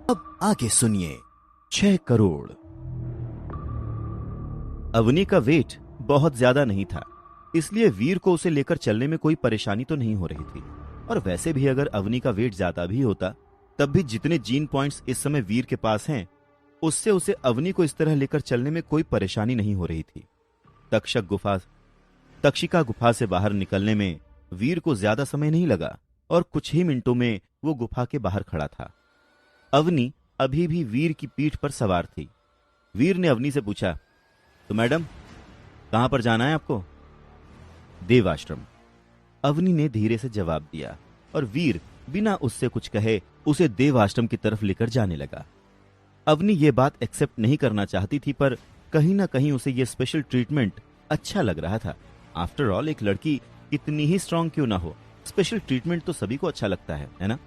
अब आगे सुनिए 6 करोड़। अवनी का वेट बहुत ज्यादा नहीं था, इसलिए वीर को उसे लेकर चलने में कोई परेशानी तो नहीं हो रही थी। और वैसे भी अगर अवनी का वेट ज्यादा भी होता, तब भी जितने जीन पॉइंट्स इस समय वीर के पास हैं, उससे उसे अवनी को इस तरह लेकर चलने में कोई परेशानी नहीं हो रही थी। तक्षिका गुफा से बाहर निकलने में वीर को ज्यादा समय नहीं लगा और कुछ ही मिनटों में वो गुफा के बाहर खड़ा था। अवनी अभी भी वीर की पीठ पर सवार थी। वीर ने अवनी से पूछा, तो मैडम, कहां पर जाना है आपको? देवाश्रम, अवनी ने धीरे से जवाब दिया और वीर बिना उससे कुछ कहे उसे देवाश्रम की तरफ लेकर जाने लगा। अवनी ये बात एक्सेप्ट नहीं करना चाहती थी, पर कहीं ना कहीं उसे ये स्पेशल ट्रीटमेंट अच्छा लग रहा था। आफ्टर ऑल, एक लड़की कितनी ही स्ट्रांग क्यों ना हो, स्पेशल ट्रीटमेंट तो सभी को अच्छा लगता है ना?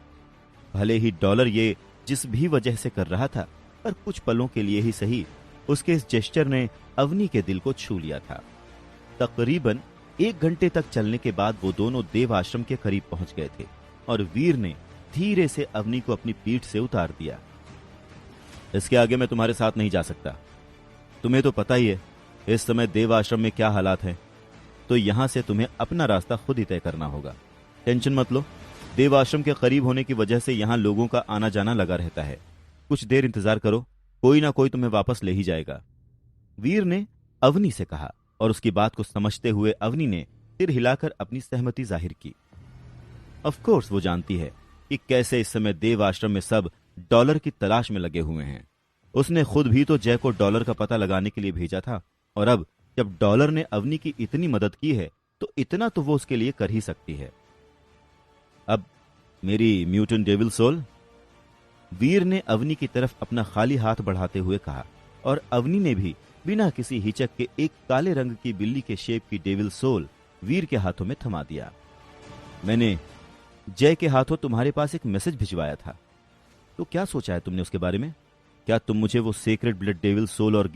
भले ही डॉलर ये जिस भी वजह से कर रहा था, पर कुछ पलों के लिए ही सही, उसके इस जेस्चर ने अवनी के दिल को छू लिया था। तकरीबन 1 घंटे तक चलने के बाद वो दोनों देव आश्रम के करीब पहुंच गए थे और वीर ने धीरे से अवनी को अपनी पीठ से उतार दिया। इसके आगे मैं तुम्हारे साथ नहीं जा सकता। तुम्हें तो पता ही है इस समय देव आश्रम में क्या हालात हैं, तो यहां से तुम्हें अपना रास्ता खुद ही तय करना होगा। टेंशन मत लो, देव आश्रम के करीब होने की वजह से यहां लोगों का आना जाना लगा रहता है। कुछ देर इंतजार करो, कोई ना कोई तुम्हें वापस ले ही जाएगा, वीर ने अवनी से कहा। और उसकी बात को समझते हुए अवनी ने सिर हिलाकर अपनी सहमति जाहिर की। ऑफ कोर्स वो जानती है कि कैसे इस समय देव आश्रम में सब डॉलर की तलाश में लगे हुए हैं। उसने खुद भी तो जय को डॉलर का पता लगाने के लिए भेजा था, और अब जब डॉलर ने अवनी की इतनी मदद की है, तो इतना तो वो उसके लिए कर ही सकती है। अब मेरी म्यूटेंट डेविल सोल, वीर ने अवनी की तरफ अपना खाली हाथ बढ़ाते हुए कहा, और अवनी ने भी बिना किसी हिचक के एक काले रंग की बिल्ली के शेप की डेविल सोल वीर के हाथों में थमा दिया। मैंने जय के हाथों तुम्हारे पास एक मैसेज भिजवाया था, तो क्या सोचा है तुमने उसके बारे में? क्या तुम मुझे वो सेक्रेड ब्लड डेविल सोल और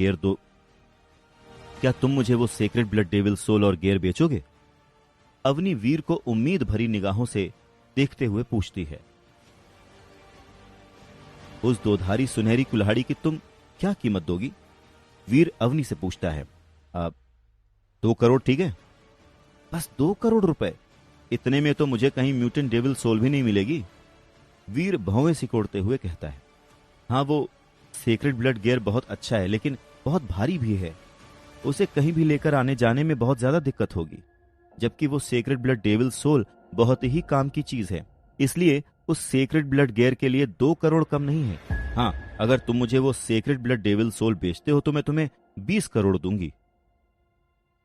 गेयर बेचोगे? अवनी वीर को उम्मीद भरी निगाहों से देखते हुए पूछती है। उस दोधारी सुनहरी कुल्हाड़ी की तुम क्या कीमत दोगी? वीर अवनी से पूछता है। 2 करोड़, ठीक है? बस 2 करोड़ रुपए? इतने में तो मुझे कहीं म्यूटेंट डेविल सोल भी नहीं मिलेगी, वीर भौवें सिकोड़ते हुए कहता है। हाँ, वो सेक्रेड ब्लड गियर बहुत अच्छा है, लेकिन बहुत भारी भी है। उसे कहीं भी लेकर आने जाने में बहुत ज्यादा दिक्कत होगी, जबकि वो सेक्रेड ब्लड डेविल सोल बहुत ही काम की चीज है। इसलिए उस सेक्रेड ब्लड गियर के लिए 2 करोड़ कम नहीं है। हाँ, अगर तुम मुझे वो सेक्रेड ब्लड डेविल सोल बेचते हो तो मैं तुम्हें 20 करोड़ दूंगी,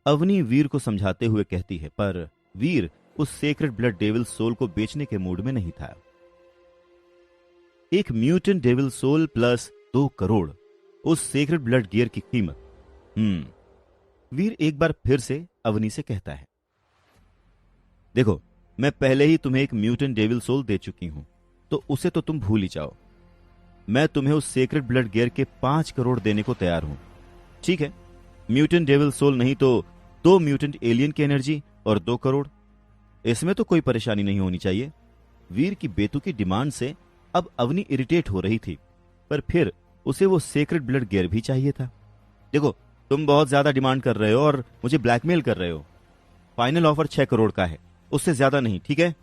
अवनी वीर को समझाते हुए कहती है। पर वीर उस सेक्रेड ब्लड डेविल सोल को बेचने के मूड में नहीं था। एक mutant devil soul plus 2 crore, उस सेक्रेड ब्लड गियर की कीमत। वीर एक बार फिर से अवनी से कहता है, देखो, मैं पहले ही तुम्हें एक म्यूटेंट डेविल सोल दे चुकी हूं, तो उसे तो तुम भूल ही जाओ। मैं तुम्हें उस सेक्रेड ब्लड गियर के 5 करोड़ देने को तैयार हूं, ठीक है? म्यूटेंट डेविल सोल नहीं तो 2 म्यूटेंट एलियन की एनर्जी और 2 करोड़, इसमें तो कोई परेशानी नहीं होनी चाहिए। वीर की बेतुकी डिमांड से अब अवनी इरिटेट हो रही थी, पर फिर उसे वो सेक्रेड ब्लड गियर भी चाहिए था। देखो, तुम बहुत ज्यादा डिमांड कर रहे हो और मुझे ब्लैकमेल कर रहे हो। फाइनल ऑफर 6 करोड़ का है, उससे ज्यादा नहीं, ठीक है?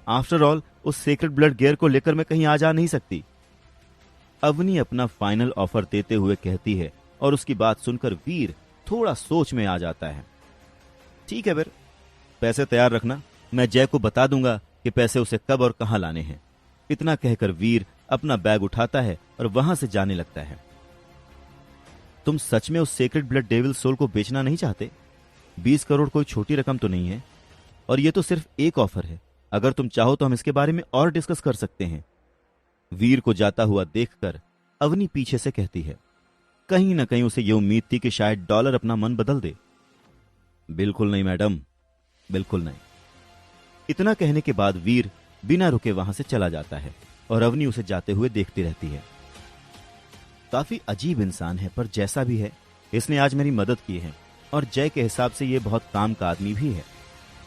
आफ्टर ऑल, उस सेक्रेड ब्लड गियर को लेकर मैं कहीं आ जा नहीं सकती, अवनी अपना फाइनल ऑफर देते हुए कहती है। और उसकी बात सुनकर वीर थोड़ा सोच में आ जाता है। ठीक है, फिर पैसे तैयार रखना, मैं जय को बता दूंगा कि पैसे उसे कब और कहां लाने हैं। इतना कहकर वीर अपना बैग उठाता है और वहां से जाने लगता है। तुम सच में उस सेक्रेड ब्लड डेविल सोल को बेचना नहीं चाहते? 20 करोड़ कोई छोटी रकम तो नहीं है, और ये तो सिर्फ एक ऑफर है। अगर तुम चाहो तो हम इसके बारे में और डिस्कस कर सकते हैं, वीर को जाता हुआ देखकर अवनी पीछे से कहती है। कहीं ना कहीं उसे यह उम्मीद थी कि शायद डॉलर अपना मन बदल दे। बिल्कुल नहीं मैडम, बिल्कुल नहीं। इतना कहने के बाद वीर बिना रुके वहां से चला जाता है और अवनी उसे जाते हुए देखती रहती है। काफी अजीब इंसान है, पर जैसा भी है, इसने आज मेरी मदद की है और जय के हिसाब से यह बहुत काम का आदमी भी है।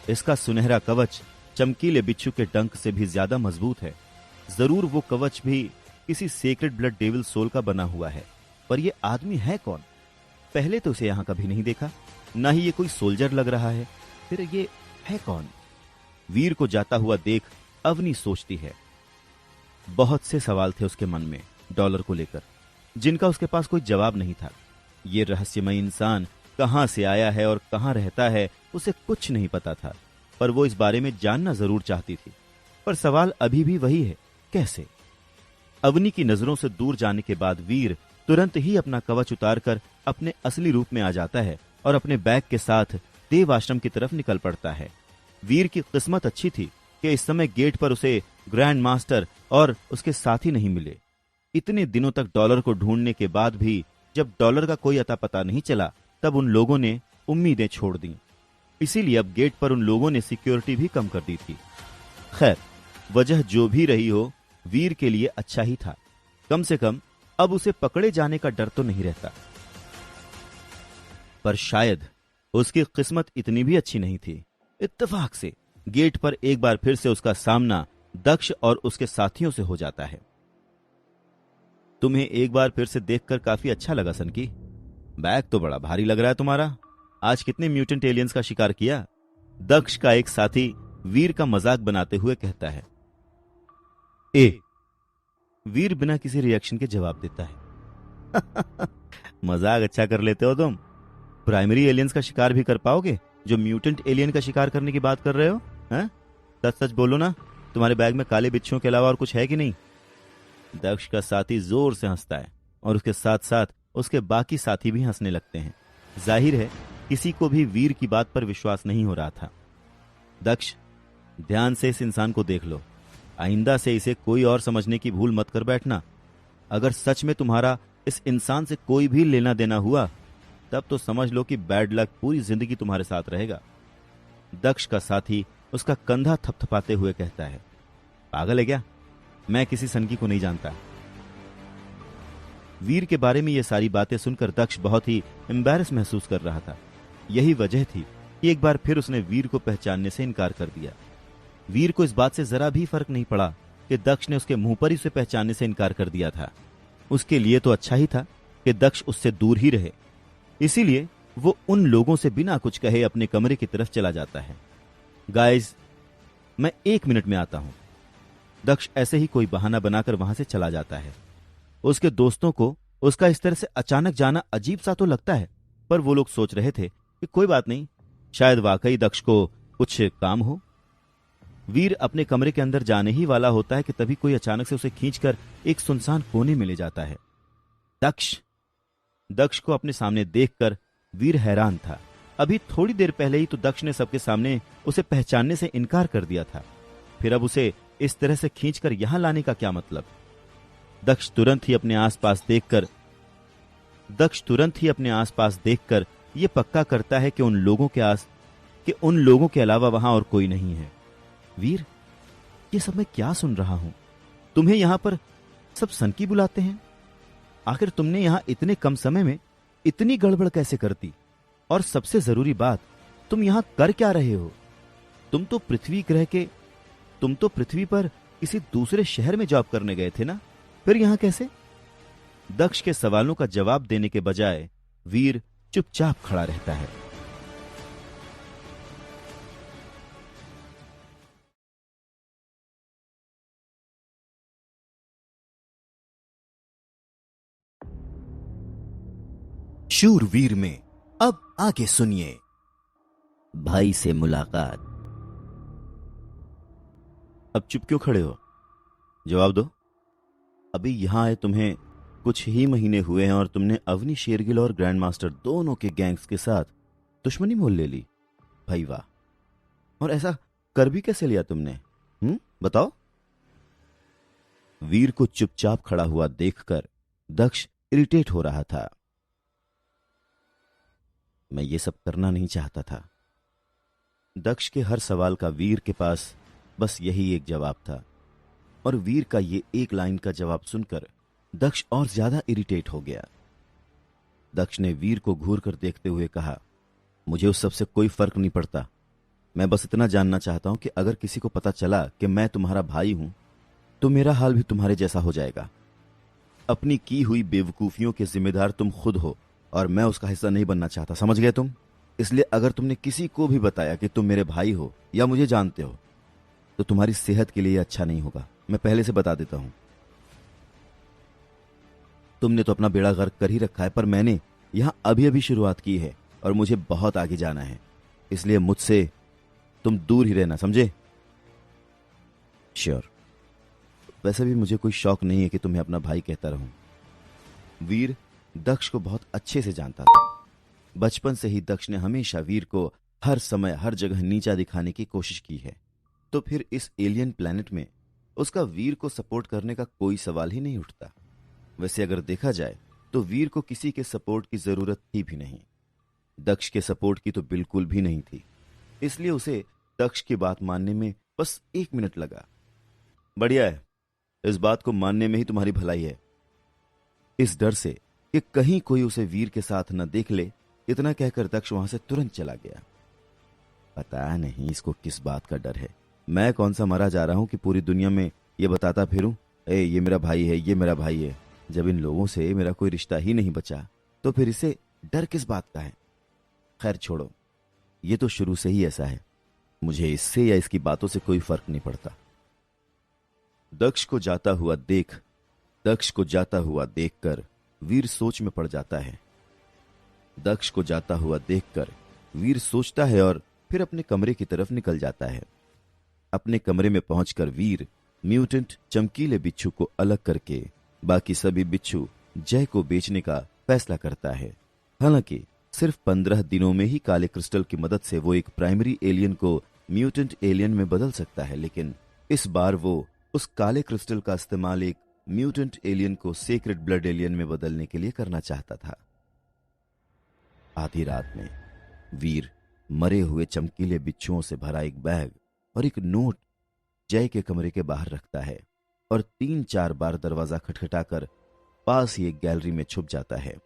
इसका सुनहरा कवच चमकीले बिच्छू के डंक से भी ज्यादा मजबूत है। जरूर वो कवच भी किसी सेक्रेड ब्लड डेविल सोल का बना हुआ है। पर यह आदमी है कौन? पहले तो उसे यहां कभी नहीं देखा, ना ही ये कोई सोल्जर लग रहा है। फिर ये है कौन? वीर को जाता हुआ देख अवनी सोचती है। बहुत से सवाल थे उसके मन में डॉलर को लेकर, जिनका उसके पास कोई जवाब नहीं था। ये रहस्यमय इंसान कहां से आया है और कहां रहता है, उसे कुछ नहीं पता था, पर वो इस बारे में जानना जरूर चाहती थी। पर सवाल अभी भी वही है, कैसे? अवनी की नजरों से दूर जाने के बाद वीर तुरंत ही अपना कवच उतारकर अपने असली रूप में आ जाता है और अपने बैग के साथ देव आश्रम की तरफ निकल पड़ता है। वीर की किस्मत अच्छी थी कि इस समय गेट पर उसे ग्रैंड मास्टर और उसके साथी नहीं मिले। इतने दिनों तक डॉलर को ढूंढने के बाद भी जब डॉलर का कोई अता पता नहीं चला, तब उन लोगों ने उम्मीदें छोड़ दी। इसीलिए अब गेट पर उन लोगों ने सिक्योरिटी भी कम कर दी थी। खैर, वजह जो भी रही हो, वीर के लिए अच्छा ही था। कम से कम अब उसे पकड़े जाने का डर तो नहीं रहता। पर शायद उसकी किस्मत इतनी भी अच्छी नहीं थी। इत्तेफाक से गेट पर एक बार फिर से उसका सामना दक्ष और उसके साथियों से हो जाता है। तुम्हें एक बार फिर से देखकर काफी अच्छा लगा सनकी। बैग तो बड़ा भारी लग रहा है तुम्हारा। आज कितने म्यूटेंट एलियंस का शिकार किया? दक्ष का एक साथी वीर का मजाक बनाते हुए कहता है। वीर बिना किसी रिएक्शन के जवाब देता है। मजाक अच्छा कर लेते हो तुम। प्राइमरी एलियंस का शिकार भी कर पाओगे जो म्यूटेंट एलियन का शिकार करने की बात कर रहे हो? हैं? सच सच बोलो ना, तुम्हारे बैग में काले बिच्छुओं के अलावा और कुछ है कि नहीं? दक्ष का साथी जोर से हंसता है और उसके साथ साथ उसके बाकी साथी भी हंसने लगते हैं। जाहिर है किसी को भी वीर की बात पर विश्वास नहीं हो रहा था। दक्ष, ध्यान से इस इंसान को देख लो। आइंदा से इसे कोई और समझने की भूल मत कर बैठना। अगर सच में तुम्हारा इस इंसान से कोई भी लेना देना हुआ, तब तो समझ लो कि बैड लक पूरी जिंदगी तुम्हारे साथ रहेगा। दक्ष का साथी उसका कंधा थपथपाते हुए कहता है। पागल है क्या? मैं किसी सनकी को नहीं जानता। वीर के बारे में ये सारी बातें सुनकर दक्ष बहुत ही एम्बैरस महसूस कर रहा था। यही वजह थी कि एक बार फिर उसने वीर को पहचानने से इनकार कर दिया। वीर को इस बात से जरा भी फर्क नहीं पड़ा कि दक्ष ने उसके मुंह पर ही उसे पहचानने से इनकार कर दिया था। उसके लिए तो अच्छा ही था कि दक्ष उससे दूर ही रहे। इसीलिए वो उन लोगों से बिना कुछ कहे अपने कमरे की तरफ चला जाता है। गाइस, मैं 1 मिनट में आता हूं। दक्ष ऐसे ही कोई बहाना बनाकर वहां से चला जाता है। उसके दोस्तों को उसका इस तरह से अचानक जाना अजीब सा तो लगता है, पर वो लोग सोच रहे थे कि कोई बात नहीं, शायद वाकई दक्ष को कुछ काम हो। वीर अपने कमरे के अंदर जाने ही वाला होता है कि तभी कोई अचानक से उसे खींचकर एक सुनसान कोने में ले जाता है। दक्ष को अपने सामने देखकर वीर हैरान था। अभी थोड़ी देर पहले ही तो दक्ष ने सबके सामने उसे पहचानने से इनकार कर दिया था, फिर अब उसे इस तरह से खींचकर यहां लाने का क्या मतलब? दक्ष तुरंत ही अपने आसपास देखकर यह पक्का करता है कि उन लोगों के अलावा वहां और कोई नहीं है। वीर, ये सब मैं क्या सुन रहा हूं? तुम्हें यहां पर सब सनकी बुलाते हैं? आखिर तुमने यहां इतने कम समय में इतनी गड़बड़ कैसे कर दी? और सबसे जरूरी बात, तुम यहां कर क्या रहे हो? तुम तो पृथ्वी पर किसी दूसरे शहर में जॉब करने गए थे ना, फिर यहां कैसे? दक्ष के सवालों का जवाब देने के बजाय वीर चुपचाप खड़ा रहता है। शूरवीर में अब आगे सुनिए, भाई से मुलाकात। अब चुप क्यों खड़े हो? जवाब दो। अभी यहां आए तुम्हें कुछ ही महीने हुए हैं और तुमने अवनी शेरगिल और ग्रैंड मास्टर दोनों के गैंग्स के साथ दुश्मनी मोल ले ली। भाई वाह! और ऐसा कर भी कैसे लिया तुमने? बताओ। वीर को चुपचाप खड़ा हुआ देखकर दक्ष इरिटेट हो रहा था। मैं ये सब करना नहीं चाहता था। दक्ष के हर सवाल का वीर के पास बस यही एक जवाब था, और वीर का ये एक लाइन का जवाब सुनकर दक्ष और ज्यादा इरिटेट हो गया। दक्ष ने वीर को घूर कर देखते हुए कहा, मुझे उस सब से कोई फर्क नहीं पड़ता। मैं बस इतना जानना चाहता हूं कि अगर किसी को पता चला कि मैं तुम्हारा भाई हूं, तो मेरा हाल भी तुम्हारे जैसा हो जाएगा। अपनी की हुई बेवकूफियों के जिम्मेदार तुम खुद हो और मैं उसका हिस्सा नहीं बनना चाहता, समझ गए तुम? इसलिए अगर तुमने किसी को भी बताया कि तुम मेरे भाई हो या मुझे जानते हो तो तुम्हारी सेहत के लिए यह अच्छा नहीं होगा। मैं पहले से बता देता हूं। तुमने तो अपना बेड़ा गर्क कर ही रखा है, पर मैंने यहां अभी अभी शुरुआत की है और मुझे बहुत आगे जाना है। इसलिए मुझसे तुम दूर ही रहना, समझे? श्योर। वैसे भी मुझे कोई शौक नहीं है कि तुम्हें अपना भाई कहता रहूं। वीर दक्ष को बहुत अच्छे से जानता था। बचपन से ही दक्ष ने हमेशा वीर को हर समय हर जगह नीचा दिखाने की कोशिश की है। तो फिर इस एलियन प्लैनेट में उसका वीर को सपोर्ट करने का कोई सवाल ही नहीं उठता। वैसे अगर देखा जाए तो वीर को किसी के सपोर्ट की जरूरत थी भी नहीं। दक्ष के सपोर्ट की तो बिल्कुल भी नहीं थी। इसलिए उसे दक्ष की बात मानने में बस 1 मिनट लगा। बढ़िया है, इस बात को मानने में ही तुम्हारी भलाई है। इस डर से कि कहीं कोई उसे वीर के साथ न देख ले, इतना कहकर दक्ष वहां से तुरंत चला गया। पता नहीं इसको किस बात का डर है। मैं कौन सा मरा जा रहा हूं कि पूरी दुनिया में ये बताता फिरूं, ये मेरा भाई है, ये मेरा भाई है। जब इन लोगों से मेरा कोई रिश्ता ही नहीं बचा तो फिर इसे डर किस बात का है? खैर छोड़ो, ये तो शुरू से ही ऐसा है। मुझे इससे या इसकी बातों से कोई फर्क नहीं पड़ता। दक्ष को जाता हुआ देखकर वीर सोच में पड़ जाता है। दक्ष को जाता हुआ देखकर वीर सोचता है और फिर अपने कमरे की तरफ निकल जाता है। अपने कमरे में पहुंचकर वीर म्यूटेंट चमकीले बिच्छू को अलग करके बाकी सभी बिच्छू जय को बेचने का फैसला करता है। हालांकि सिर्फ 15 दिनों में ही काले क्रिस्टल की मदद से वो एक प्राइमरी एलियन को म्यूटेंट एलियन में बदल सकता है, लेकिन इस बार वो उस काले क्रिस्टल का इस्तेमाल एक म्यूटेंट एलियन को सेक्रेड ब्लड एलियन में बदलने के लिए करना चाहता था। आधी रात में वीर मरे हुए चमकीले बिच्छुओं से भरा एक बैग और एक नोट जय के कमरे के बाहर रखता है और 3-4 बार दरवाजा खटखटाकर पास ही एक गैलरी में छुप जाता है।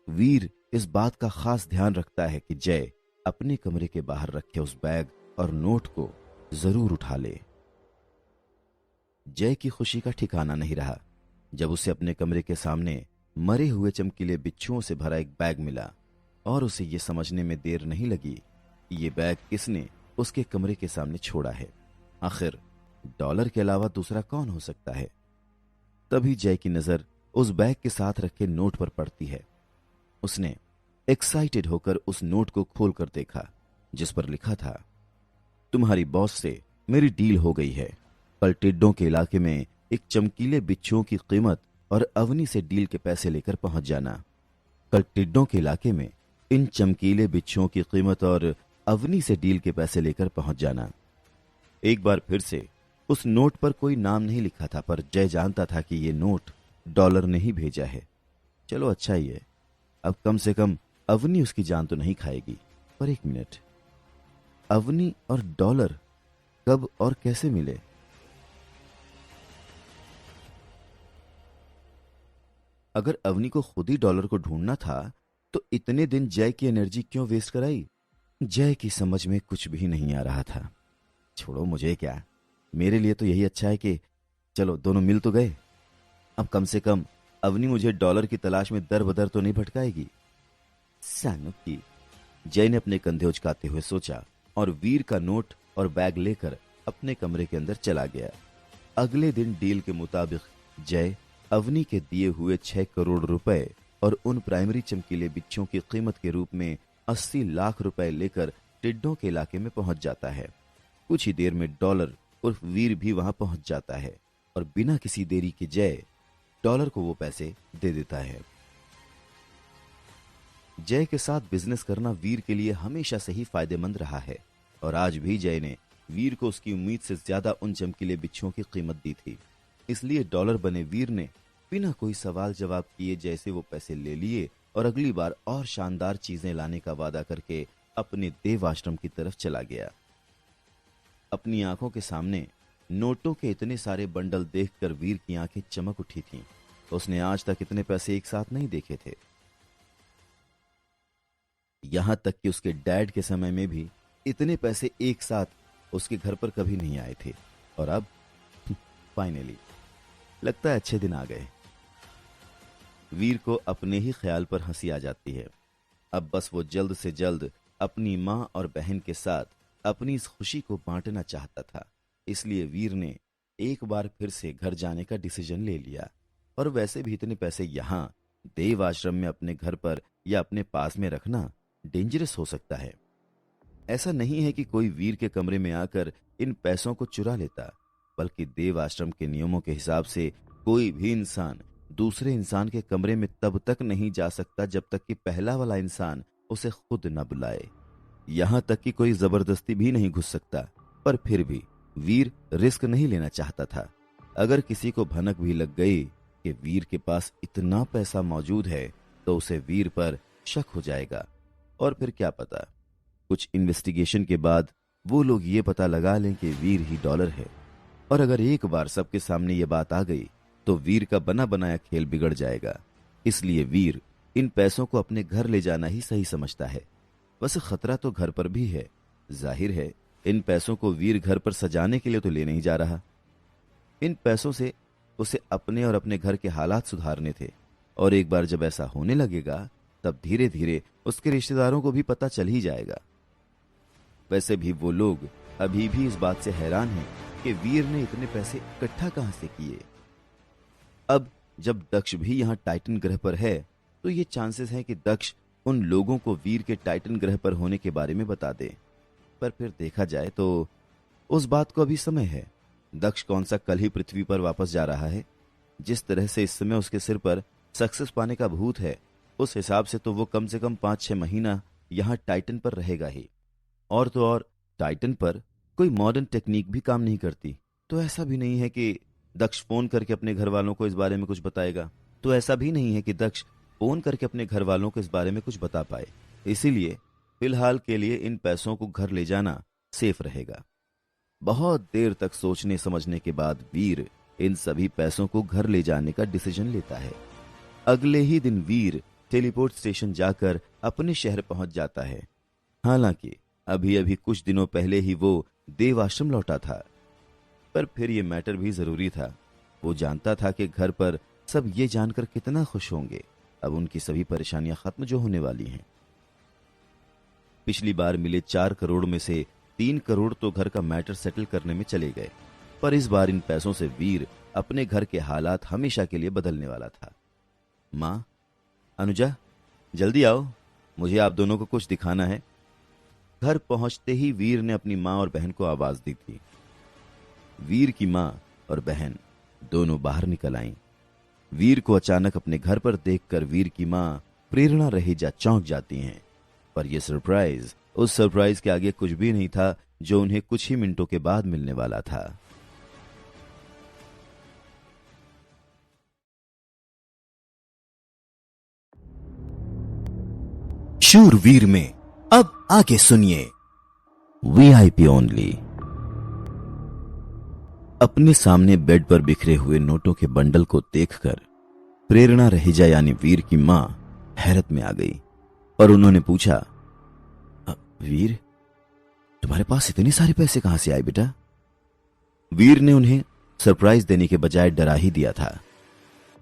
वीर इस बात का खास ध्यान रखता है कि जय अपने कमरे के बाहर रखे उस बैग और नोट को जरूर उठा ले। जय की खुशी का ठिकाना नहीं रहा जब उसे अपने कमरे के सामने मरे हुए चमकीले बिच्छुओं से भरा एक बैग मिला और उसे यह समझने में देर नहीं लगी कि ये बैग किसने उसके कमरे के सामने छोड़ा है। आखिर डॉलर के अलावा दूसरा कौन हो सकता है? तभी जय की नजर उस बैग के साथ रखे नोट पर पड़ती है। उसने एक्साइटेड होकर उस नोट को खोलकर देखा, जिस पर लिखा था, तुम्हारी बॉस से मेरी डील हो गई है। कल टिड्डों के इलाके में एक चमकीले बिच्छुओं की कीमत और अवनी से डील के पैसे लेकर पहुंच जाना। कल टिड्डों के इलाके में इन चमकीले बिच्छुओं की कीमत और अवनी से डील के पैसे लेकर पहुंच जाना। एक बार फिर से उस नोट पर कोई नाम नहीं लिखा था, पर जय जानता था कि ये नोट डॉलर ने ही भेजा है। चलो अच्छा ही है, अब कम से कम अवनी उसकी जान तो नहीं खाएगी। पर 1 मिनट, अवनी और डॉलर कब और कैसे मिले? अगर अवनी को खुद ही डॉलर को ढूंढना था तो इतने दिन जय की एनर्जी क्यों वेस्ट कराई? जय की समझ में कुछ भी नहीं आ रहा था। छोड़ो, मुझे क्या, मेरे लिए तो यही अच्छा है कि चलो दोनों मिल तो गए। अब कम से कम अवनी मुझे डॉलर की तलाश में दर बदर तो नहीं भटकाएगी। सानू की, जय ने अपने कंधे उचकाते हुए सोचा और वीर का नोट और बैग लेकर अपने कमरे के अंदर चला गया। अगले दिन डील के मुताबिक जय अवनी के दिए हुए 6 करोड़ रुपए और उन प्राइमरी चमकीले बिच्छों की कीमत के रूप में 80 लाख रुपए लेकर टिड्डों के इलाके में पहुंच जाता है। कुछ ही देर में डॉलर उर्फ वीर भी वहां पहुंच जाता है और बिना किसी देरी के जय डॉलर को वो पैसे दे देता है। जय के साथ बिजनेस करना वीर के लिए हमेशा से ही फायदेमंद रहा है और आज भी जय ने वीर को उसकी उम्मीद से ज्यादा उन चमकीले बिच्छुओं की कीमत दी थी। इसलिए डॉलर बने वीर ने बिना कोई सवाल जवाब किए जय से वो पैसे ले लिए और अगली बार और शानदार चीजें लाने का वादा करके अपने देव आश्रम की तरफ चला गया। अपनी आंखों के सामने नोटों के इतने सारे बंडल देखकर वीर की आंखें चमक उठी थीं। उसने आज तक इतने पैसे एक साथ नहीं देखे थे। यहां तक कि उसके डैड के समय में भी इतने पैसे एक साथ उसके घर पर कभी नहीं आए थे। और अब फाइनली लगता है अच्छे दिन आ गए। वीर को अपने ही ख्याल पर हंसी आ जाती है। अब बस वो जल्द से जल्द अपनी माँ और बहन के साथ अपनी इस खुशी को बांटना चाहता था। इसलिए वीर ने एक बार फिर से घर जाने का डिसीजन ले लिया। और वैसे भी इतने पैसे यहाँ देव आश्रम में अपने घर पर या अपने पास में रखना डेंजरस हो सकता है। ऐसा नहीं है कि कोई वीर के कमरे में आकर इन पैसों को चुरा लेता, बल्कि देव आश्रम के नियमों के हिसाब से कोई भी इंसान दूसरे इंसान के कमरे में तब तक नहीं जा सकता जब तक कि पहला वाला इंसान उसे खुद न बुलाए। यहां तक कि कोई जबरदस्ती भी नहीं घुस सकता। पर फिर भी वीर रिस्क नहीं लेना चाहता था। अगर किसी को भनक भी लग गई कि वीर के पास इतना पैसा मौजूद है तो उसे वीर पर शक हो जाएगा। और फिर क्या पता, कुछ इन्वेस्टिगेशन के बाद वो लोग ये पता लगा लें कि वीर ही डॉलर है। और अगर एक बार सबके सामने ये बात आ गई तो वीर का बना बनाया खेल बिगड़ जाएगा। इसलिए वीर इन पैसों को अपने घर ले जाना ही सही समझता है। वैसे खतरा तो घर पर भी है। जाहिर है इन पैसों को वीर घर पर सजाने के लिए तो ले नहीं जा रहा। इन पैसों से उसे अपने और अपने घर के हालात सुधारने थे। और एक बार जब ऐसा होने लगेगा तब धीरे धीरे उसके रिश्तेदारों को भी पता चल ही जाएगा। वैसे भी वो लोग अभी भी इस बात से हैरान हैं कि वीर ने इतने पैसे इकट्ठा कहां से किए। अब जब दक्ष भी यहां टाइटन ग्रह पर है तो ये चांसेस हैं कि दक्ष उन लोगों को वीर के टाइटन ग्रह पर होने के बारे में बता दे। पर फिर देखा जाए तो उस बात को अभी समय है। दक्ष कौन सा कल ही पृथ्वी पर वापस जा रहा है। जिस तरह से इस समय उसके सिर पर सक्सेस पाने का भूत है, उस हिसाब से तो वो कम से कम 5-6 महीना यहां टाइटन पर रहेगा ही। और तो और टाइटन पर कोई मॉडर्न टेक्निक भी काम नहीं करती। तो ऐसा भी नहीं है कि दक्ष फोन करके अपने घर वालों को इस बारे में कुछ बताएगा। बता पाए। इसीलिए फिलहाल के लिए इन पैसों को घर ले जाना सेफ रहेगा। बहुत देर तक सोचने समझने के बाद वीर इन सभी पैसों को घर ले जाने का डिसीजन लेता है। अगले ही दिन वीर टेलीपोर्ट स्टेशन जाकर अपने शहर पहुंच जाता है। हालांकि अभी अभी कुछ दिनों पहले ही वो देव आश्रम लौटा था, पर फिर ये मैटर भी जरूरी था। वो जानता था कि घर पर सब ये जानकर कितना खुश होंगे। अब उनकी सभी परेशानियां खत्म जो होने वाली हैं। पिछली बार मिले 4 करोड़ में से 3 करोड़ तो घर का मैटर सेटल करने में चले गए, पर इस बार इन पैसों से वीर अपने घर के हालात हमेशा के लिए बदलने वाला था। माँ, अनुजा, जल्दी आओ, मुझे आप दोनों को कुछ दिखाना है। घर पहुंचते ही वीर ने अपनी माँ और बहन को आवाज दी थी। वीर की माँ और बहन दोनों बाहर निकल आईं। वीर को अचानक अपने घर पर देखकर वीर की माँ प्रेरणा रहेजा चौंक जाती हैं। पर यह सरप्राइज उस सरप्राइज के आगे कुछ भी नहीं था जो उन्हें कुछ ही मिनटों के बाद मिलने वाला था। शूरवीर में अब आगे सुनिए। VIP only. अपने सामने बेड पर बिखरे हुए नोटों के बंडल को देखकर प्रेरणा रहेजा यानी वीर की मां हैरत में आ गई और उन्होंने पूछा, वीर, तुम्हारे पास इतने सारे पैसे कहां से आए बेटा? वीर ने उन्हें सरप्राइज देने के बजाय डरा ही दिया था।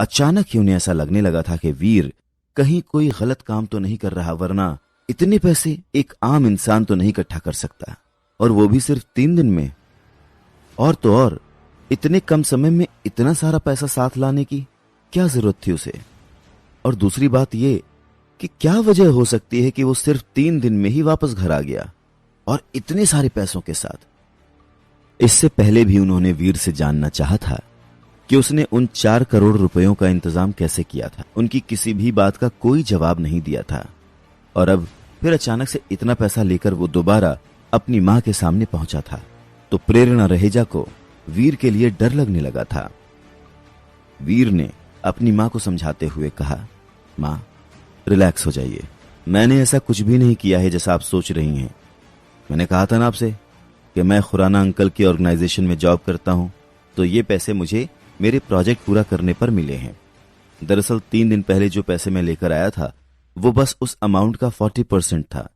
अचानक ही उन्हें ऐसा लगने लगा था कि वीर कहीं कोई गलत काम तो नहीं कर रहा, वरना इतने पैसे एक आम इंसान तो नहीं इकट्ठा कर सकता, और वो भी सिर्फ 3 दिन में। और तो और इतने कम समय में इतना सारा पैसा साथ लाने की क्या जरूरत थी उसे? और दूसरी बात ये कि क्या वजह हो सकती है कि वो सिर्फ 3 दिन में ही वापस घर आ गया और इतने सारे पैसों के साथ? इससे पहले भी उन्होंने वीर से जानना चाहा था कि उसने उन 4 करोड़ रुपयों का इंतजाम कैसे किया था। उनकी किसी भी बात का कोई जवाब नहीं दिया था, और अब फिर अचानक से इतना पैसा लेकर वो दोबारा अपनी मां के सामने पहुंचा था, तो प्रेरणा रहेजा को वीर के लिए डर लगने लगा था। वीर ने अपनी मां को समझाते हुए कहा, मां, रिलैक्स हो जाइए, मैंने ऐसा कुछ भी नहीं किया है जैसा आप सोच रही हैं। मैंने कहा था ना आपसे कि मैं खुराना अंकल की ऑर्गेनाइजेशन में जॉब करता हूं, तो ये पैसे मुझे मेरे प्रोजेक्ट पूरा करने पर मिले हैं। दरअसल 3 दिन पहले जो पैसे मैं लेकर आया था वो बस उस अमाउंट का 40% था,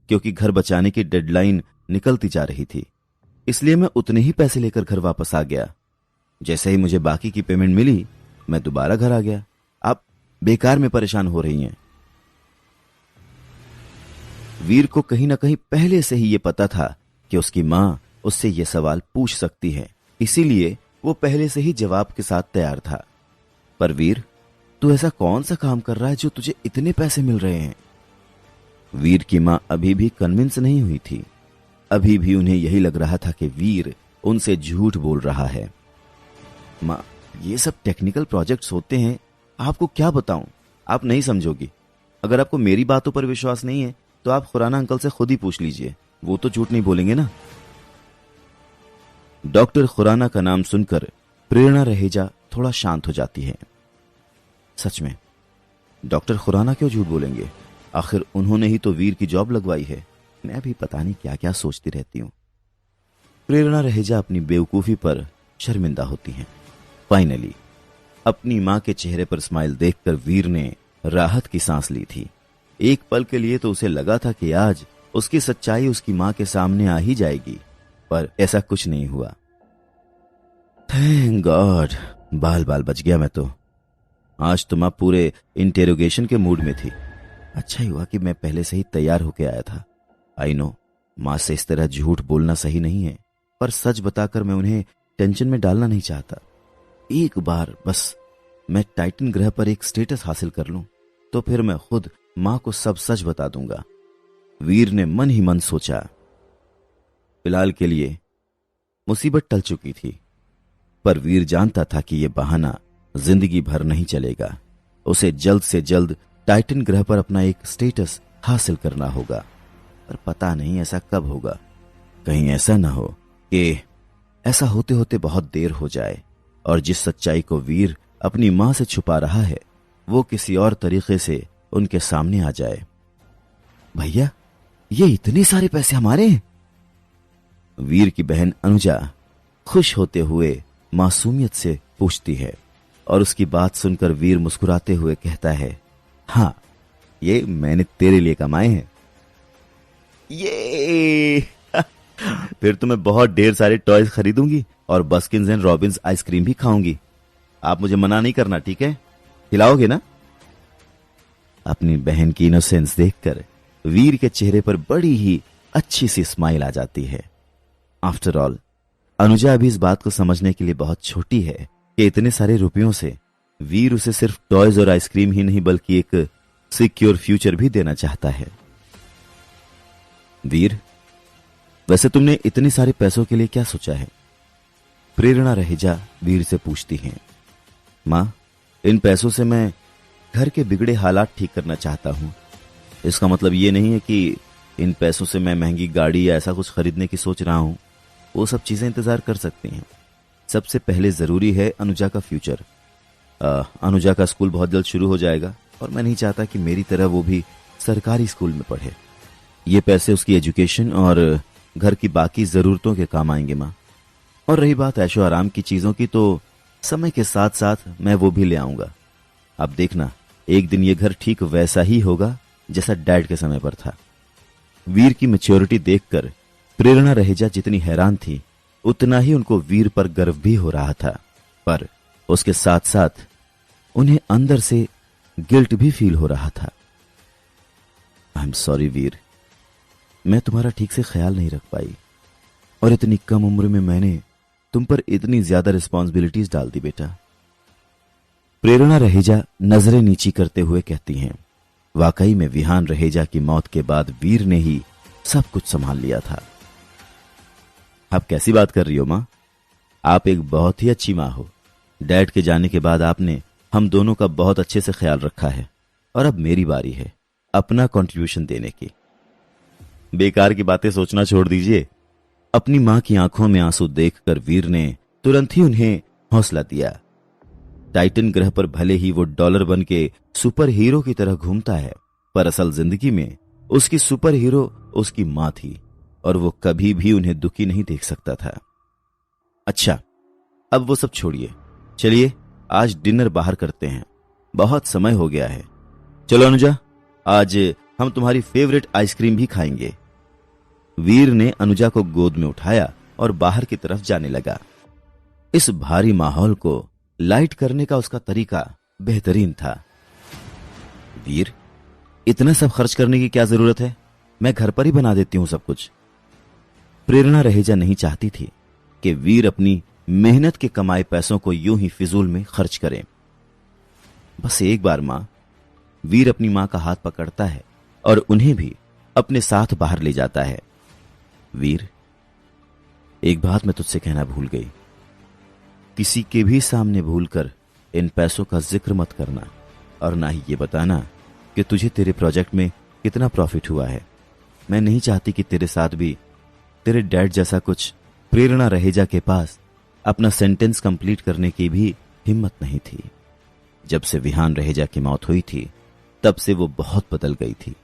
क्योंकि घर बचाने की डेडलाइन निकलती जा रही थी, इसलिए मैं उतने ही पैसे लेकर घर वापस आ गया। जैसे ही मुझे बाकी की पेमेंट मिली, मैं दोबारा घर आ गया। आप बेकार में परेशान हो रही हैं। वीर को कहीं ना कहीं पहले से ही यह पता था कि उसकी मां उससे यह सवाल पूछ सकती है, इसीलिए वो पहले से ही जवाब के साथ तैयार था। पर वीर, तू ऐसा कौन सा काम कर रहा है जो तुझे इतने पैसे मिल रहे हैं? वीर की मां अभी भी कन्विंस नहीं हुई थी। अभी भी उन्हें यही लग रहा था कि वीर उनसे झूठ बोल रहा है। मां, ये सब टेक्निकल प्रोजेक्ट्स होते हैं, आपको क्या बताऊं, आप नहीं समझोगी। अगर आपको मेरी बातों पर विश्वास नहीं है तो आप खुराना अंकल से खुद ही पूछ लीजिए, वो तो झूठ नहीं बोलेंगे ना। डॉक्टर खुराना का नाम सुनकर प्रेरणा रहेजा थोड़ा शांत हो जाती है। सच में डॉक्टर खुराना क्यों झूठ बोलेंगे? आखिर उन्होंने ही तो वीर की जॉब लगवाई है। मैं भी पता नहीं क्या क्या सोचती रहती हूं। प्रेरणा रहेजा अपनी बेवकूफी पर शर्मिंदा होती हैं। फाइनली अपनी मां के चेहरे पर स्माइल देखकर वीर ने राहत की सांस ली थी। एक पल के लिए तो उसे लगा था कि आज उसकी सच्चाई उसकी मां के सामने आ ही जाएगी, पर ऐसा कुछ नहीं हुआ। थैंक गॉड, बाल बाल बच गया मैं तो। आज तो मां पूरे इंटेरोगेशन के मूड में थी। अच्छा ही हुआ कि मैं पहले से ही तैयार होके आया था। आई नो मां से इस तरह झूठ बोलना सही नहीं है, पर सच बताकर मैं उन्हें टेंशन में डालना नहीं चाहता। एक बार बस मैं टाइटन ग्रह पर एक स्टेटस हासिल कर लूं तो फिर मैं खुद मां को सब सच बता दूंगा। वीर ने मन ही मन सोचा। फिलहाल के लिए मुसीबत टल चुकी थी, पर वीर जानता था कि यह बहाना जिंदगी भर नहीं चलेगा। उसे जल्द से जल्द टाइटन ग्रह पर अपना एक स्टेटस हासिल करना होगा, पर पता नहीं ऐसा कब होगा। कहीं ऐसा ना हो कि ऐसा होते होते बहुत देर हो जाए और जिस सच्चाई को वीर अपनी मां से छुपा रहा है वो किसी और तरीके से उनके सामने आ जाए। भैया, ये इतने सारे पैसे हमारे हैं? वीर की बहन अनुजा खुश होते हुए मासूमियत से पूछती है और उसकी बात सुनकर वीर मुस्कुराते हुए कहता है, हाँ, ये मैंने तेरे लिए कमाए हैं। ये फिर तो मैं बहुत ढेर सारे टॉयज खरीदूंगी और बस्किन्स एंड रॉबिन्स आइसक्रीम भी खाऊंगी। आप मुझे मना नहीं करना, ठीक है? खिलाओगे ना? अपनी बहन की इनोसेंस देखकर वीर के चेहरे पर बड़ी ही अच्छी सी स्माइल आ जाती है। आफ्टर ऑल अनुजा अभी इस बात को समझने के लिए बहुत छोटी है कि इतने सारे रुपयों से वीर उसे सिर्फ टॉयज और आइसक्रीम ही नहीं बल्कि एक सिक्योर फ्यूचर भी देना चाहता है। वीर, वैसे तुमने इतने सारे पैसों के लिए क्या सोचा है? प्रेरणा रहेजा वीर से पूछती हैं। मां, इन पैसों से मैं घर के बिगड़े हालात ठीक करना चाहता हूं। इसका मतलब ये नहीं है कि इन पैसों से मैं महंगी गाड़ी या ऐसा कुछ खरीदने की सोच रहा हूं। वो सब चीजें इंतजार कर सकती हैं। सबसे पहले जरूरी है अनुजा का फ्यूचर। अनुजा का स्कूल बहुत जल्द शुरू हो जाएगा और मैं नहीं चाहता कि मेरी तरह वो भी सरकारी स्कूल में पढ़े। ये पैसे उसकी एजुकेशन और घर की बाकी जरूरतों के काम आएंगे मां। और रही बात ऐशो आराम की चीजों की, तो समय के साथ साथ मैं वो भी ले आऊंगा। अब देखना, एक दिन ये घर ठीक वैसा ही होगा जैसा डैड के समय पर था। वीर की मैच्योरिटी देखकर प्रेरणा रहेजा जितनी हैरान थी उतना ही उनको वीर पर गर्व भी हो रहा था, पर उसके साथ साथ उन्हें अंदर से गिल्ट भी फील हो रहा था। आई एम सॉरी वीर, मैं तुम्हारा ठीक से ख्याल नहीं रख पाई और इतनी कम उम्र में मैंने तुम पर इतनी ज्यादा रिस्पॉन्सिबिलिटीज डाल दी बेटा। प्रेरणा रहेजा नजरें नीची करते हुए कहती हैं। वाकई में विहान रहेजा की मौत के बाद वीर ने ही सब कुछ संभाल लिया था। आप कैसी बात कर रही हो मां? आप एक बहुत ही अच्छी मां हो। डैड के जाने के बाद आपने हम दोनों का बहुत अच्छे से ख्याल रखा है और अब मेरी बारी है अपना कंट्रीब्यूशन देने की। बेकार की बातें सोचना छोड़ दीजिए। अपनी मां की आंखों में आंसू देखकर वीर ने तुरंत ही उन्हें हौसला दिया। टाइटन ग्रह पर भले ही वो डॉलर बन के सुपर हीरो की तरह घूमता है, पर असल जिंदगी में उसकी सुपर हीरो उसकी मां थी और वो कभी भी उन्हें दुखी नहीं देख सकता था। अच्छा, अब वो सब छोड़िए, चलिए आज डिनर बाहर करते हैं। बहुत समय हो गया है। चलो अनुजा, आज हम तुम्हारी फेवरेट आइसक्रीम भी खाएंगे। वीर ने अनुजा को गोद में उठाया और बाहर की तरफ जाने लगा। इस भारी माहौल को लाइट करने का उसका तरीका बेहतरीन था। वीर, इतना सब खर्च करने की क्या जरूरत है? मैं घर पर ही बना देती हूं सब कुछ। प्रेरणा रहेजा नहीं चाहती थी कि वीर अपनी मेहनत के कमाए पैसों को यूं ही फिजूल में खर्च करे। बस एक बार वीर अपनी मां का हाथ पकड़ता है और उन्हें भी अपने साथ बाहर ले जाता है। वीर, एक बात मैं तुझसे कहना भूल गई। किसी के भी सामने भूलकर इन पैसों का जिक्र मत करना, और ना ही ये बताना कि तुझे तेरे प्रोजेक्ट में कितना प्रॉफिट हुआ है। मैं नहीं चाहती कि तेरे साथ भी तेरे डैड जैसा कुछ। प्रेरणा रहेजा के पास अपना सेंटेंस कंप्लीट करने की भी हिम्मत नहीं थी। जब से विहान रहेजा की मौत हुई थी तब से वो बहुत बदल गई थी।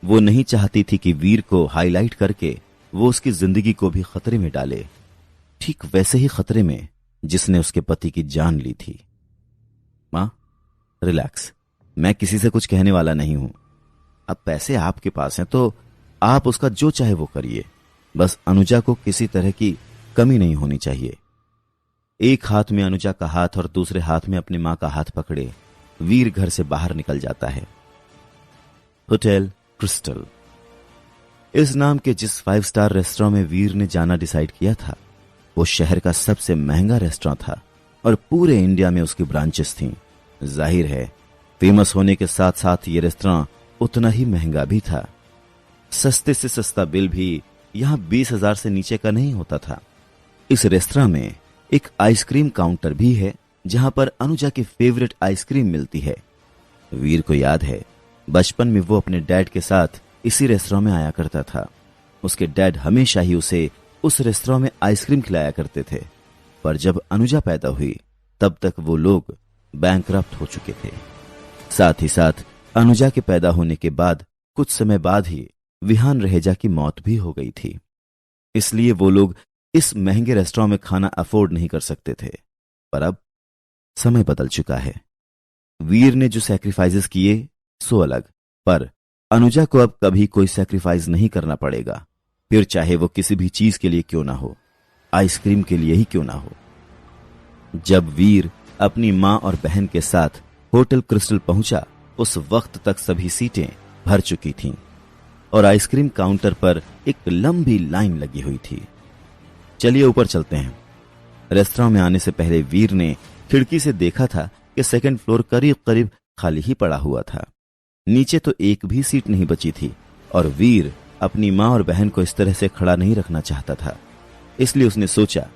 वो नहीं चाहती थी कि वीर को हाईलाइट करके वो उसकी जिंदगी को भी खतरे में डाले, ठीक वैसे ही खतरे में जिसने उसके पति की जान ली थी। मां, रिलैक्स, मैं किसी से कुछ कहने वाला नहीं हूं। अब पैसे आपके पास हैं तो आप उसका जो चाहे वो करिए, बस अनुजा को किसी तरह की कमी नहीं होनी चाहिए। एक हाथ में अनुजा का हाथ और दूसरे हाथ में अपनी मां का हाथ पकड़े वीर घर से बाहर निकल जाता है। होटल क्रिस्टल, इस नाम के जिस 5 स्टार रेस्टोरेंट में वीर ने जाना डिसाइड किया था, वो शहर का सबसे महंगा रेस्टोरेंट था और पूरे इंडिया में उसकी ब्रांचेस थीं। जाहिर है, फेमस होने के साथ साथ ये रेस्टोरेंट उतना ही महंगा भी था। सस्ते से सस्ता बिल भी यहां 20,000 से नीचे का नहीं होता था। इस रेस्टोरेंट में एक आइसक्रीम काउंटर भी है जहां पर अनुजा की फेवरेट आइसक्रीम मिलती है। वीर को याद है, बचपन में वो अपने डैड के साथ इसी रेस्टोरेंट में आया करता था। उसके डैड हमेशा ही उसे उस रेस्टोरेंट में आइसक्रीम खिलाया करते थे, पर जब अनुजा पैदा हुई तब तक वो लोग बैंकरप्ट हो चुके थे। साथ ही साथ अनुजा के पैदा होने के बाद कुछ समय बाद ही विहान रहेजा की मौत भी हो गई थी। इसलिए वो लोग इस महंगे रेस्टोरेंट में खाना अफोर्ड नहीं कर सकते थे। पर अब समय बदल चुका है। वीर ने जो सैक्रिफाइसेस किए सो अलग, पर अनुजा को अब कभी कोई सैक्रिफाइस नहीं करना पड़ेगा, फिर चाहे वो किसी भी चीज के लिए क्यों ना हो, आइसक्रीम के लिए ही क्यों ना हो। जब वीर अपनी मां और बहन के साथ होटल क्रिस्टल पहुंचा, उस वक्त तक सभी सीटें भर चुकी थीं और आइसक्रीम काउंटर पर एक लंबी लाइन लगी हुई थी। चलिए ऊपर चलते हैं। रेस्टोरेंट में आने से पहले वीर ने खिड़की से देखा था कि सेकंड फ्लोर करीब करीब खाली ही पड़ा हुआ था। नीचे तो एक भी सीट नहीं बची थी और वीर अपनी मां और बहन को इस तरह से खड़ा नहीं रखना चाहता था। इसलिए उसने सोचा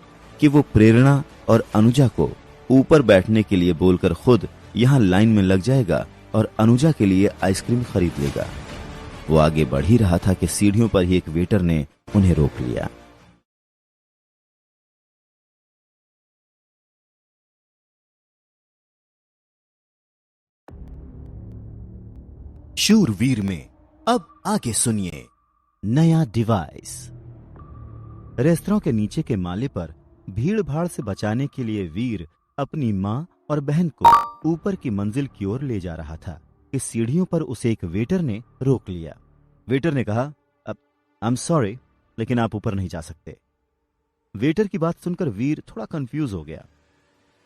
कि वो प्रेरणा और अनुजा को ऊपर बैठने के लिए बोलकर खुद यहां लाइन में लग जाएगा और अनुजा के लिए आइसक्रीम खरीद लेगा। वो आगे बढ़ ही रहा था कि सीढ़ियों पर ही एक वेटर ने उन्हें रोक लिया। शूरवीर में अब आगे सुनिए। नया डिवाइस। रेस्तरां के नीचे के माले पर भीड़ भाड़ से बचाने के लिए वीर अपनी मां और बहन को ऊपर की मंजिल की ओर ले जा रहा था कि सीढ़ियों पर उसे एक वेटर ने रोक लिया। वेटर ने कहा, आई एम सॉरी, लेकिन आप ऊपर नहीं जा सकते। वेटर की बात सुनकर वीर थोड़ा कंफ्यूज हो गया।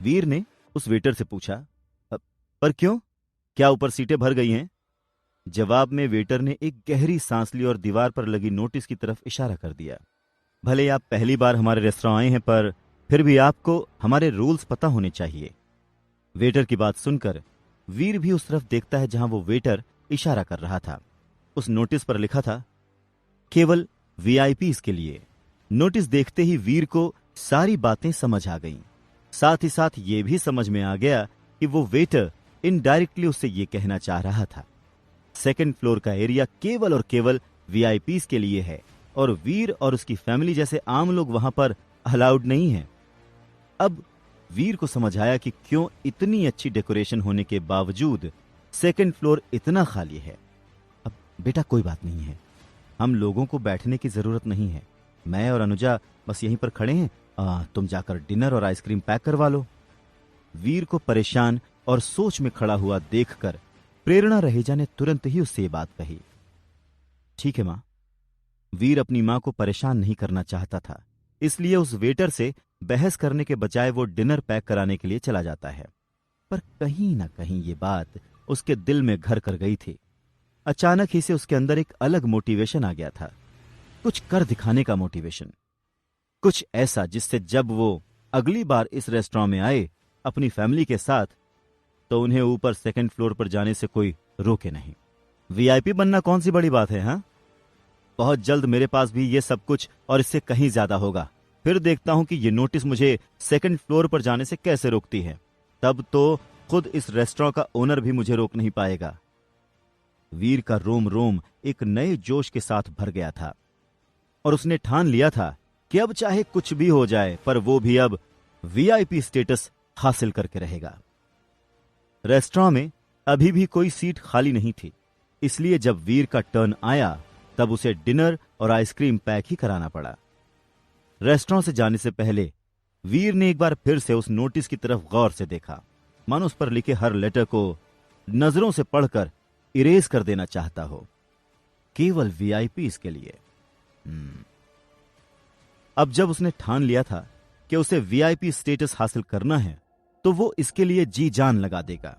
वीर ने उस वेटर से पूछा, पर क्यों, क्या ऊपर सीटें भर गई हैं? जवाब में वेटर ने एक गहरी सांस ली और दीवार पर लगी नोटिस की तरफ इशारा कर दिया। भले आप पहली बार हमारे रेस्तरां आए हैं, पर फिर भी आपको हमारे रूल्स पता होने चाहिए। वेटर की बात सुनकर वीर भी उस तरफ देखता है जहां वो वेटर इशारा कर रहा था। उस नोटिस पर लिखा था, केवल वीआईपीज़ के लिए। नोटिस देखते ही वीर को सारी बातें समझ आ गईं। साथ ही साथ ये भी समझ में आ गया कि वो वेटर इनडायरेक्टली उससे ये कहना चाह रहा था, सेकंड फ्लोर का एरिया केवल और केवल वीआईपीज़ के लिए है और वीर और उसकी फैमिली जैसे आम लोग वहां पर अलाउड नहीं है। अब वीर को समझ आया कि क्यों इतनी अच्छी डेकोरेशन होने के बावजूद सेकंड फ्लोर इतना खाली है। अब बेटा कोई बात नहीं है, हम लोगों को बैठने की जरूरत नहीं है। मैं और अनुजा बस यहीं पर खड़े हैं, तुम जाकर डिनर और आइसक्रीम पैक करवा लो। वीर को परेशान और सोच में खड़ा हुआ देखकर प्रेरणा रहेजा ने तुरंत ही उससे ये बात कही। ठीक है मां। वीर अपनी मां को परेशान नहीं करना चाहता था, इसलिए उस वेटर से बहस करने के बजाय वो डिनर पैक कराने के लिए चला जाता है। पर कहीं ना कहीं ये बात उसके दिल में घर कर गई थी। अचानक ही से उसके अंदर एक अलग मोटिवेशन आ गया था, कुछ कर दिखाने का मोटिवेशन, कुछ ऐसा जिससे जब वो अगली बार इस रेस्टोरेंट में आए अपनी फैमिली के साथ, तो उन्हें ऊपर सेकंड फ्लोर पर जाने से कोई रोके नहीं। वीआईपी बनना कौन सी बड़ी बात है, हाँ? बहुत जल्द मेरे पास भी ये सब कुछ और इससे कहीं ज्यादा होगा। फिर देखता हूं कि ये नोटिस मुझे सेकंड फ्लोर पर जाने से कैसे रोकती है। तब तो खुद इस रेस्टोरेंट का ओनर भी मुझे रोक नहीं पाएगा। वीर का रोम रोम एक नए जोश के साथ भर गया था और उसने ठान लिया था कि अब चाहे कुछ भी हो जाए, पर वो भी अब वीआईपी स्टेटस हासिल करके रहेगा। रेस्टोरेंट में अभी भी कोई सीट खाली नहीं थी, इसलिए जब वीर का टर्न आया तब उसे डिनर और आइसक्रीम पैक ही कराना पड़ा। रेस्टोरेंट से जाने से पहले वीर ने एक बार फिर से उस नोटिस की तरफ गौर से देखा, मानो उस पर लिखे हर लेटर को नजरों से पढ़कर इरेज कर देना चाहता हो, केवल वीआईपीज़ के लिए। अब जब उसने ठान लिया था कि उसे वीआईपी स्टेटस हासिल करना है, तो वो इसके लिए जी जान लगा देगा।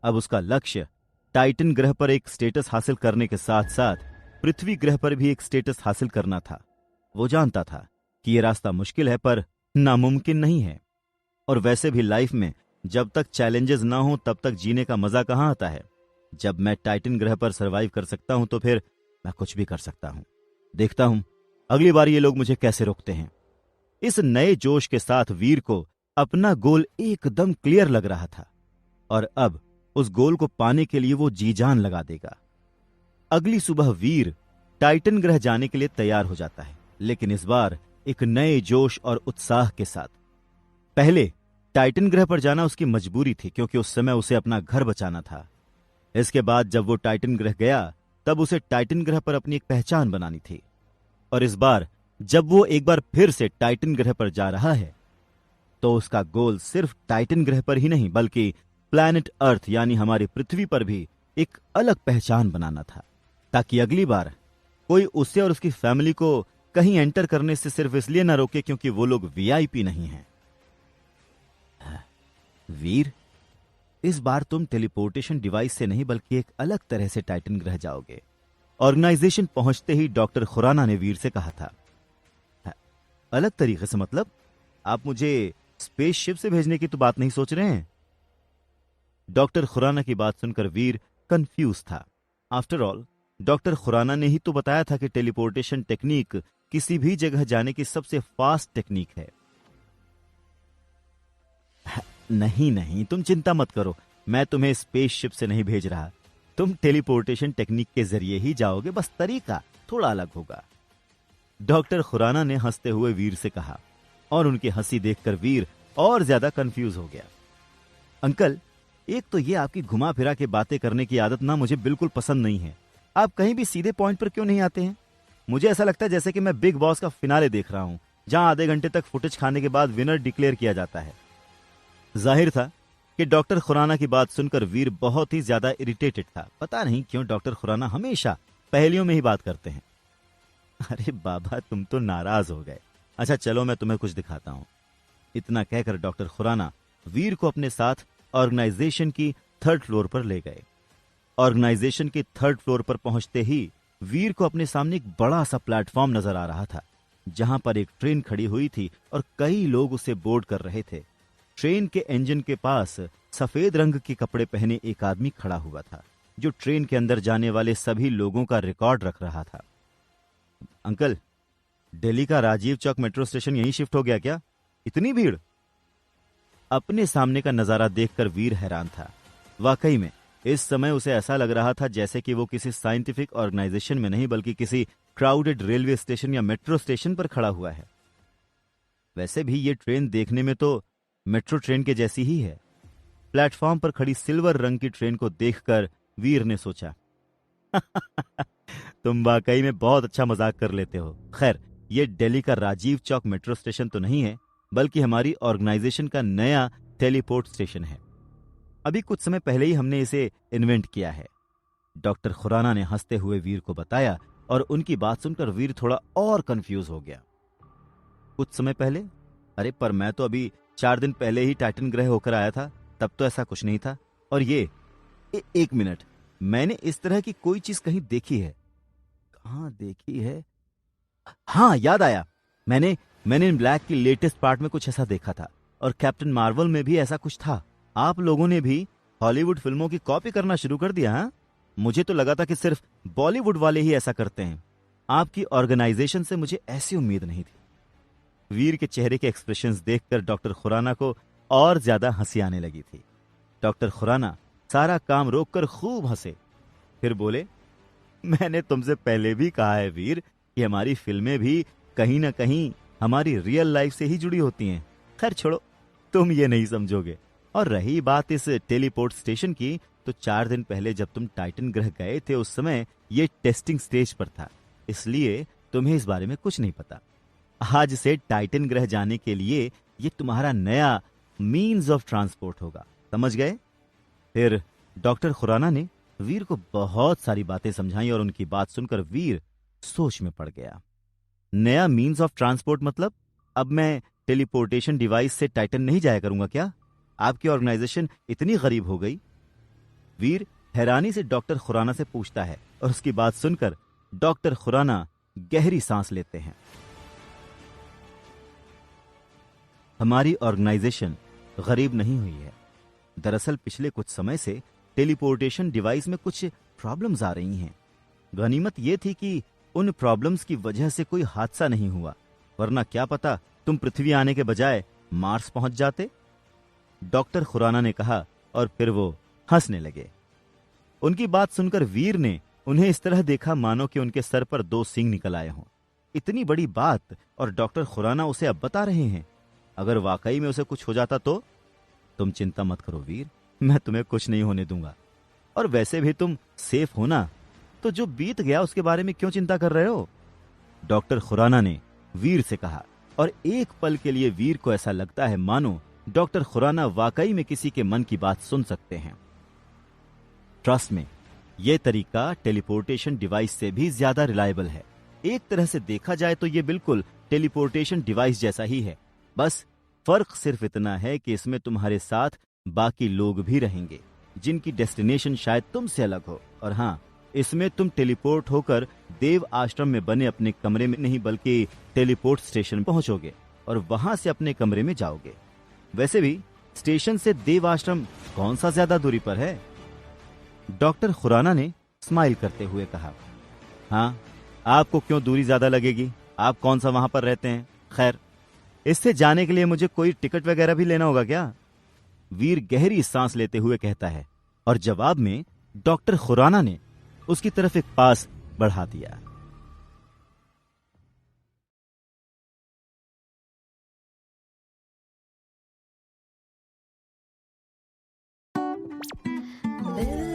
अब उसका लक्ष्य टाइटन ग्रह पर एक स्टेटस हासिल करने के साथ साथ पृथ्वी ग्रह पर भी एक स्टेटस हासिल करना था। वो जानता था कि यह रास्ता मुश्किल है, पर नामुमकिन नहीं है। और वैसे भी लाइफ में जब तक चैलेंजेस ना हो तब तक जीने का मजा कहां आता है। जब मैं टाइटन ग्रह पर सरवाइव कर सकता हूं तो फिर मैं कुछ भी कर सकता हूं। देखता हूं अगली बार ये लोग मुझे कैसे रोकते हैं। इस नए जोश के साथ वीर को अपना गोल एकदम क्लियर लग रहा था और अब उस गोल को पाने के लिए वो जी जान लगा देगा। अगली सुबह वीर टाइटन ग्रह जाने के लिए तैयार हो जाता है, लेकिन इस बार एक नए जोश और उत्साह के साथ। पहले टाइटन ग्रह पर जाना उसकी मजबूरी थी, क्योंकि उस समय उसे अपना घर बचाना था। इसके बाद जब वो टाइटन ग्रह गया तब उसे टाइटन ग्रह पर अपनी एक पहचान बनानी थी। और इस बार जब वो एक बार फिर से टाइटन ग्रह पर जा रहा है तो उसका गोल सिर्फ टाइटन ग्रह पर ही नहीं बल्कि प्लैनेट अर्थ यानी हमारी पृथ्वी पर भी एक अलग पहचान बनाना था, ताकि अगली बार कोई उसे और उसकी फैमिली को कहीं एंटर करने से सिर्फ इसलिए ना रोके क्योंकि वो लोग वीआईपी नहीं हैं। वीर, इस बार तुम टेलीपोर्टेशन डिवाइस से नहीं बल्कि एक अलग तरह से टाइटन ग्रह जाओगे। ऑर्गेनाइजेशन पहुंचते ही डॉक्टर खुराना ने वीर से कहा था। अलग तरीके से मतलब? आप मुझे स्पेसशिप से भेजने की तो बात नहीं सोच रहे हैं? डॉक्टर खुराना की बात सुनकर वीर कंफ्यूज था। आफ्टर ऑल डॉक्टर खुराना ने ही तो बताया था कि टेलीपोर्टेशन टेक्निक किसी भी जगह जाने की सबसे फास्ट टेक्निक है। नहीं नहीं, तुम चिंता मत करो, मैं तुम्हें स्पेसशिप से नहीं भेज रहा। तुम टेलीपोर्टेशन टेक्निक के जरिए ही जाओगे, बस तरीका थोड़ा अलग होगा। डॉक्टर खुराना ने हंसते हुए वीर से कहा और उनकी हंसी देखकर वीर और ज्यादा कंफ्यूज हो गया। अंकल, एक तो ये आपकी घुमा फिरा के बातें करने की आदत ना मुझे बिल्कुल पसंद नहीं है। आप कहीं भी सीधे पॉइंट पर क्यों नहीं आते हैं? मुझे ऐसा लगता है जैसे कि मैं बिग बॉस का फिनाले देख रहा हूं, जहां आधे घंटे तक फुटेज खाने के बाद विनर डिक्लेयर किया जाता है। जाहिर था कि डॉक्टर खुराना की बात सुनकर वीर बहुत ही ज्यादा इरिटेटेड था। पता नहीं क्यों डॉक्टर खुराना हमेशा पहेलियों में ही बात करते हैं। अरे बाबा, तुम तो नाराज हो गए। अच्छा चलो, मैं तुम्हें कुछ दिखाता हूं। इतना कहकर डॉक्टर खुराना वीर को अपने साथ ऑर्गेनाइजेशन की 3rd फ्लोर पर ले गए। ऑर्गेनाइजेशन के 3rd फ्लोर पर पहुंचते ही वीर को अपने सामने एक बड़ा सा प्लेटफॉर्म नजर आ रहा था, जहां पर एक ट्रेन खड़ी हुई थी और कई लोग उसे बोर्ड कर रहे थे। ट्रेन के इंजन के पास सफेद रंग के कपड़े पहने एक आदमी खड़ा हुआ था, जो ट्रेन के अंदर जाने वाले सभी लोगों का रिकॉर्ड रख रहा था। अंकल, दिल्ली का राजीव चौक मेट्रो स्टेशन यहीं शिफ्ट हो गया क्या? इतनी भीड़? अपने सामने का नजारा देखकर वीर हैरान था। वाकई में इस समय उसे ऐसा लग रहा था जैसे कि वो किसी साइंटिफिक ऑर्गेनाइजेशन में नहीं बल्कि किसी क्राउडेड रेलवे स्टेशन या मेट्रो स्टेशन पर खड़ा हुआ है। वैसे भी ये ट्रेन देखने में तो मेट्रो ट्रेन के जैसी ही है। प्लेटफॉर्म पर खड़ी सिल्वर रंग की ट्रेन को देखकर वीर ने सोचा, तुम वाकई में बहुत अच्छा मजाक कर लेते हो। खैर, ये दिल्ली का राजीव चौक मेट्रो स्टेशन तो नहीं है, बल्कि हमारी ऑर्गेनाइजेशन का नया टेलीपोर्ट स्टेशन है। अभी कुछ समय पहले ही हमने इसे इन्वेंट किया है। डॉक्टर खुराना ने हंसते हुए वीर को बताया और उनकी बात सुनकर वीर थोड़ा और कंफ्यूज हो गया। कुछ समय पहले? अरे पर मैं तो अभी 4 दिन पहले ही टाइटन ग्रह होकर आया था, तब तो ऐसा कुछ नहीं था। और ये एक मिनट, मैंने इस तरह की कोई चीज कहीं देखी है। कहाँ देखी है? हाँ, याद आया। मैंने मैंने इन ब्लैक की लेटेस्ट पार्ट में कुछ ऐसा देखा था, और कैप्टन मार्वल में भी ऐसा कुछ था। आप लोगों ने भी हॉलीवुड फिल्मों की कॉपी करना शुरू कर दिया, हाँ? मुझे तो लगा था कि सिर्फ बॉलीवुड वाले ही ऐसा करते हैं। आपकी ऑर्गेनाइजेशन से मुझे ऐसी उम्मीद नहीं थी। वीर के चेहरे के एक्सप्रेशंस देखकर डॉक्टर खुराना को और ज्यादा हंसी आने लगी थी। डॉक्टर खुराना सारा काम रोककर खूब हंसे, फिर बोले, मैंने तुमसे पहले भी कहा है वीर कि हमारी फिल्में भी कहीं ना कहीं हमारी रियल लाइफ से ही जुड़ी होती हैं। खैर छोड़ो, तुम ये नहीं समझोगे। और रही बात इस टेलीपोर्ट स्टेशन की, तो 4 दिन पहले जब तुम टाइटन ग्रह गए थे उस समय ये टेस्टिंग स्टेज पर था, इसलिए तुम्हें इस बारे में कुछ नहीं पता। आज से टाइटन ग्रह जाने के लिए ये तुम्हारा नया मीन्स ऑफ ट्रांसपोर्ट होगा, समझ गए? फिर डॉक्टर खुराना ने वीर को बहुत सारी बातें समझाई और उनकी बात सुनकर वीर सोच में पड़ गया। नया मीन्स ऑफ ट्रांसपोर्ट मतलब अब मैं टेलीपोर्टेशन डिवाइस से टाइटन नहीं जाया करूंगा क्या? आपकी ऑर्गेनाइजेशन इतनी गरीब हो गई? वीर हैरानी से डॉक्टर खुराना से पूछता है, और उसकी बात सुनकर डॉक्टर खुराना गहरी सांस लेते हैं। हमारी ऑर्गेनाइजेशन गरीब नहीं हुई है। दरअसल पिछले कुछ समय से टेलीपोर्टेशन डिवाइस में कुछ प्रॉब्लम्स आ रही हैं। गनीमत यह थी कि उन प्रॉब्लम्स की वजह से कोई हादसा नहीं हुआ, वरना क्या पता तुम पृथ्वी आने के बजाय मार्स पहुंच जाते। डॉक्टर खुराना ने कहा, और फिर वो हंसने लगे। उनकी बात सुनकर वीर ने उन्हें इस तरह देखा मानो कि उनके सर पर 2 सींग निकल आए हों। इतनी बड़ी बात, और डॉक्टर खुराना उसे अब बता रहे हैं। अगर वाकई में उसे कुछ हो जाता तो? तुम चिंता मत करो वीर, मैं तुम्हें कुछ नहीं होने दूंगा। और वैसे भी तुम सेफ हो ना, तो जो बीत गया उसके बारे में क्यों चिंता कर रहे हो? डॉक्टर खुराना ने वीर से कहा, और एक पल के लिए वीर को ऐसा लगता है मानो डॉक्टर खुराना वाकई में किसी के मन की बात सुन सकते हैं। ट्रस्ट में, यह तरीका टेलीपोर्टेशन डिवाइस से भी ज्यादा रिलायबल है। एक तरह से देखा जाए तो यह बिल्कुल टेलीपोर्टेशन डिवाइस जैसा ही है, बस फर्क सिर्फ इतना है कि इसमें तुम्हारे साथ बाकी लोग भी रहेंगे जिनकी डेस्टिनेशन शायद तुमसे अलग हो। और हाँ, इसमें तुम टेलीपोर्ट होकर देव आश्रम में बने अपने कमरे में नहीं बल्कि टेलीपोर्ट स्टेशन पहुंचोगे और वहां से अपने कमरे में जाओगे। वैसे भी स्टेशन से देव आश्रम कौन सा ज्यादा दूरी पर है? डॉक्टर खुराना ने स्माइल करते हुए कहा, हाँ, आपको क्यों दूरी ज्यादा लगेगी? आप कौन सा वहां पर रहते हैं? खैर, इससे जाने के लिए मुझे कोई टिकट वगैरह भी लेना होगा क्या? वीर गहरी सांस लेते हुए कहता है, और जवाब में डॉक्टर खुराना ने उसकी तरफ एक पास बढ़ा दिया। मिल